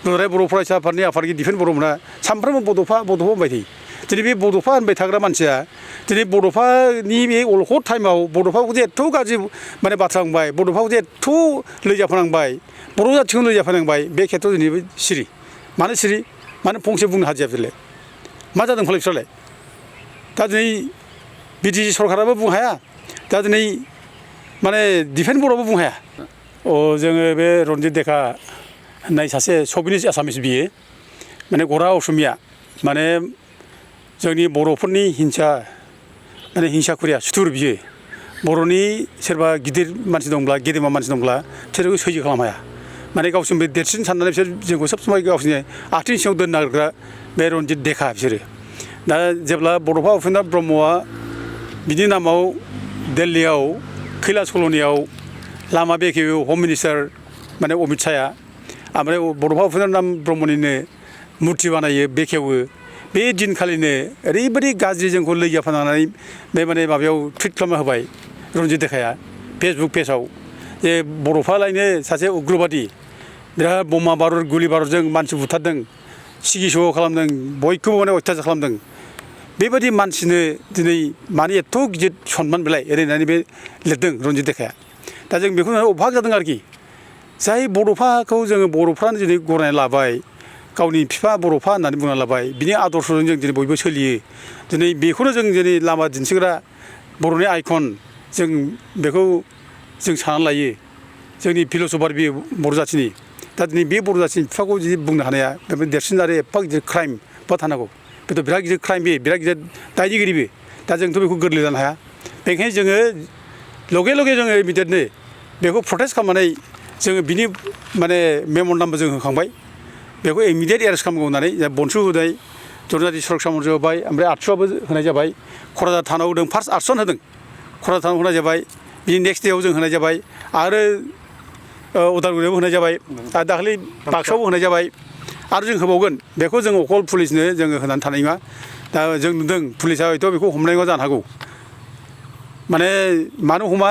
दुलाराय बर' फरायसा आफादनि आफादगिरि दिफेन बर'मोना सानफ्रोमबो बड'फा होनबाय थायो। दिनै बे बड'फा होनबाय थाग्रा मानसिया दिनै बड'फानि बे अलखद टाइमाव बड'फाखौ जे एथ' गाज्रि माने बाथ्रा बुंबाय, बड'फाखौ जे एथ' लैजाफोनांबाय, बर' जाथिखौ लैजाफोनांबाय, बे खेथ्रआव दिनैबो सिरि। मानो सिरि? मानो फंसे बुंनो हादिया बिसोरलाय? मा जादों फालाय बिसोरलाय? दा दिनै बिटिसि सरकाराबो बुंनो हाया, दा दिनै माने दिफेन बर'आबो बुंनो हाया। जोङो बे रन्जित देखा होननाय सासे सभिनिस्ट आसामिस बियो माने गरा असमिया माने जोंनि बर'फोरनि हिंसाखुरिया सुथुर बियो। बर'नि सोरबा गिदिर मानसि दंब्ला, गेदेमा मानसि दंब्ला बिसोरखौ सैज्य खालामनो हाया। माने गावसोरबो देरसिन साननानै बिसोर जोंखौ सब समाय गावसोरनि आथिं सिङाव दोननो नागिरग्रा बे रन्जित देखा बिसोरो। दा जेब्ला बड'फा उपेन्द्र ब्रह्मआ बिनि नामाव दिल्लीयाव कैलाश कल'नियाव लामा बेखेवो हम मिनिस्टार माने अमित शाहया, ओमफ्राय बड'फा उपेन्द्र ब्रह्मनिनो मुर्ति बानायो, बेखेवो। बे दिनखालिनो ओरैबायदि गाज्रि जोंखौ लैजाफानानै बे माने माबायाव टुइट खालामना होबाय रन्जित देखाया फेसबुक पेजाव जे बर'फ्रालायनो सासे उग्रबादि, बिराद बमा बारुद गुलि बारुदजों मानसि बुथारदों, सिगिस' खालामदों, बयखौबो माने अयथासार खालामदों। बेबायदि मानसिनो दिनै मानो एथ' गिदिर सनमान बेलाय ओरै होननानै बे लिरदों रन्जित देखाया। दा जों बेखौ अबाक जादों आरोखि। जाय बड'फाखौ जोङो बर'फ्रानो दिनै गनायना लाबाय, गावनि बिफा बड'फा होननानै बुंना लाबाय, बिनि आदर्शजों जों दिनै बयबो सोलियो। दिनै बेखौनो जों दिनै लामा दिन्थिग्रा बर'नि आइकन, जों बेखौ जों साननानै लायो। जोंनि फिलसफार बे बर' जाथिनि। दा दिनै बे बर' जाथिनि बिफाखौ जुदि बुंनो हानाया बे देरसिन आरो एफा गिदिर क्राइम बा थानांगौ। बेथ' बिराद गिदिर क्राइम, बे बिराद गिदिर दायनिगिरिबो। दा जोंथ' बेखौ गोरलै जानो हाया। बेनिखायनो जोङो लगे लगे जोङो इमिडियेटनो बेखौ प्रटेस्ट खालामनानै जोङो बिनि माने मेम'रेन्डामबो जों होखांबाय। बेखौ इमिडियेट एरेस्ट खालामगौ होननानै बनसु होनाय जरनारि सुरक्षा मन्थ्रि होबाय, ओमफ्राय आरसुआबो होनाय जाबाय। क'क्राझार थानाव होदों, फार्स्ट आरसुआनो होदों, क'क्राझार थानाव होनाय जाबाय। बिनि नेक्स्ट देआव जों होनाय जाबाय, आरो उदालगुरियावबो होनाय जाबाय, आरो दाखालि बाक्सायावबो होनाय जाबाय, आरो जों होबावगोन। बेखौ जों अकल पुलिसनो जोङो होनानै थानाय नङा। दा जों नुदों पुलिसा हयथ' बेखौ हमनाय नङा जानो हागौ। माने मानो हमा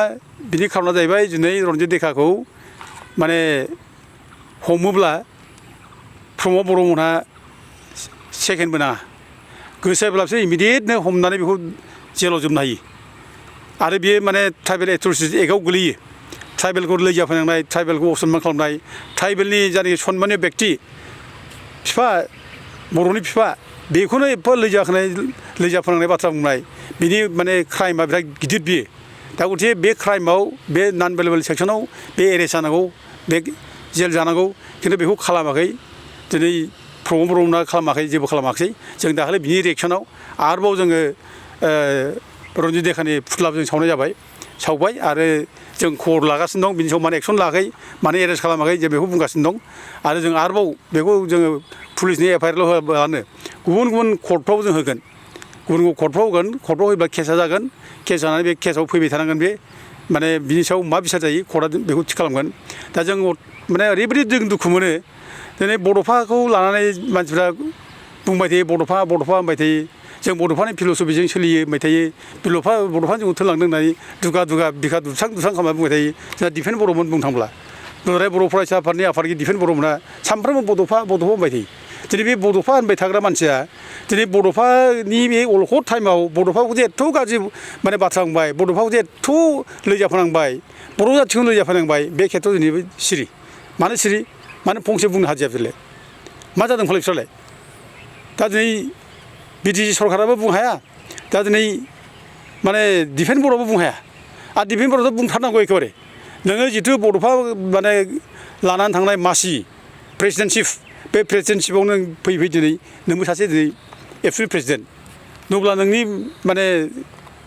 बिनि खारना जाहैबाय दिनै रन्जित देखाखौ माने हमोब्ला प्रमद बर'मोनहा सेकेन्डबो नाङा, गोसो जाब्लासो इमिडियेटनो हमनानै बेखौ जेलाव जोबनो हायो। आरो बेयो माने ट्राइबेल एट्रसिटि एक्टआव गोलैयो। ट्राइबेलखौ लैजा फोनांनाय, ट्राइबेलखौ असनमान खालामनाय, ट्राइबेलनि जायनाखि सनमाननीय बेक्ति बिफा, बर'नि बिफा, बेखौनो एफा लैजा फोनांनाय बाथ्रा बुंनाय, बिनि माने क्राइमा बिराद गिदिर बियो। दा गथिखे बे क्राइमाव बे नन बेलेबल सेक्सनाव बे एरेस्ट जानांगौ, बे जेल जानांगौ, खिन्थु बेखौ खालामाखै। दिनै प्रमद बर'मोनहा खालामाखै, जेबो खालामाखै। जों दाखालि बिनि रिएक्सनाव आरोबाव जोङो रन्जित देखानि फुथ्लाबो जों सावनाय जाबाय, सावबाय। आरो जों खबर लागासिनो दं, बिनि सायाव मानो एक्सन लायाखै, मानो एरेस्ट खालामाखै, जों बेखौ बुंगासिनो दं। आरो जों आरोबाव बेखौ जोङो पुलिसनि एफआइआरल' होआबालानो गुबुन गुबुन कर्टफ्राव जों होगोन, गुबुन गुबुन कर्टफ्राव होगोन। कर्टफ्राव होयोब्ला केसा जागोन, केस जानानै बे केसाव फैबाय थानांगोन। बे माने बिनि सायाव मा बिसार जायो कर्टआ बेखौ थि खालामगोन। दा जों माने ओरैबायदि जों दुखु मोनो, दिनै बड'फाखौ लानानै मानसिफ्रा बुंबाय थायो, बड'फा होनबाय थायो। जों बड'फानि फिलसफिजों सोलियो होनबाय थायो। बड'फानो जोंखौ थोनलांदों होननानै दुगा बिखा दुबस्रां खालामना बुंबाय थायो। जोंहा दिफेन बर'मोन बुंनो थांब्ला दुलाराय बर' फरायसा आफादनि आफादगिरि दिफेन बर'मोना सानफ्रोमबो बड'फा होनबाय थायो। दिनै बे बड'फा होनबाय थाग्रा मानसिया दिनै बड'फानि बे अलखद टाइमाव बड'फाखौ जे एथ' गाज्रि माने बाथ्रा बुंबाय, बड'फाखौ जे एथ' लैजाफोनांबाय, बर' जाथिखौ लैजाफोनांबाय, बे खेथ्रआव दिनैबो सिरि। मानो सिरि? मानो फंसे बुंनो हादिया बिसोरलाय? मा जादों फालाय बिसोरलाय? दा दिनै बिटिसि सरकाराबो बुंनो हाया, दा दिनै माने दिफेन बर'आबो बुंनो हाया। आरो दिफेन बर'आथ' बुंथारनांगौ एखेबारे। नोङो जिथु बड'फा माने लानानै थांनाय मासि प्रेसिडेन्टशिप, बे प्रेसिडेन्टशिपआव नों फैयै दिनै नोंबो सासे दिनै एबसुलिट प्रेसिडेन्ट। नङाब्ला नोंनि माने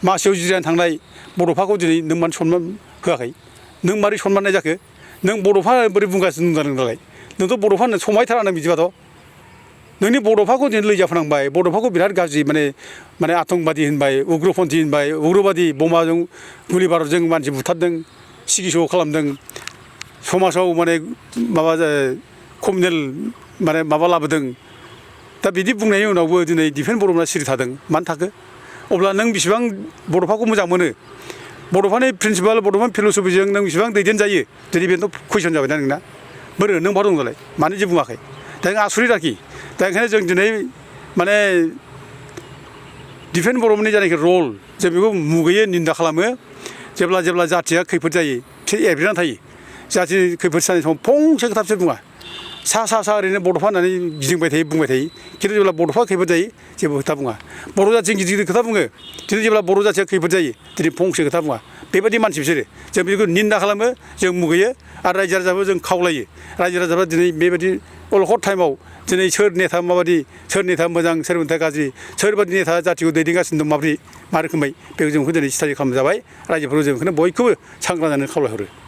मासियाव जिरायनानै थांनाय बड'फाखौ दिनै नों मानो सनमान होआखै? नों मारै सनमाननाय जाखो? नों बड'फा बोरै बुंगासिनो दं नालाय? नोंथ' बड'फा होननो समायथारा नों बिदिबाथ'। नोंनि बड'फाखौ दिनै लैजाफोनांबाय, बड'फाखौ बिराद गाज्रि माने आतंकबादि होनबाय, उग्रपन्थि होनबाय, उग्रबादि बमाजों गुलि बारुदजों मानसि बुथारदों, सिगिस' खालामदों, समाजाव माने माबा कमिउनेल माने माबा लाबोदों। दा बिदि बुंनायनि उनावबो दिनै दिफेन बर'मोनहा सिरि थादों। मानो थाखो? अब्ला नों बेसेबां बड'फाखौ मोजां मोनो, बड'फानि प्रिन्सिपाल, बड'फानि फिलसफिजों नों बेसेबां दैदेनजायो, दिनै बेनोथ' कुइसन जाबायना नोंना। बोरो नों बहा दं दालाय? मानो जेबो बुङाखै? दा आसुरित आरोखि दा ओंखायनो जों दिनै माने डिफेन्स बर'नि जायनाखि रल जों बेखौ मुगैयो निन्दा खालामो जेब्ला जाथिया खैफोद जायो बिसोर एब्रेनानै थायो जाथिनि खैफोद जानाय समाव फंसे खोथा बुङा सा ओरैनो बड'फा होननानै गिदिंबाय थायो बुंबाय थायो खिन्थु जेब्ला बड'फा खैफोद जायो जेबो खोथा बुङा बर' जाथिजों गिदिर खोथा बुङो दिनै जेब्ला बर' जाथिया खैफोद जायो दिनै फंसे खोथा बुङा बेबायदि मानसि बिसोरो जों बेखौ निन्दा खालामो जों मुगैयो आरो रायजो राजाखौ जों खावलायो रायजो राजाफ्रा दिनै बेबायदि अलखद टाइमाव दिनै सोर नेता माबायदि सोर नेता मोजां सोर नेता गाज्रि सोरबादि नेता जाथिखौ दैदेनगासिनो दं माबोरै मा रोखोमै बेखौ जों दिनै स्टाडि खालामजाबाय रायजोफोरखौ जों बेखौनो बयखौबो सांग्रां जानो खावलायहरो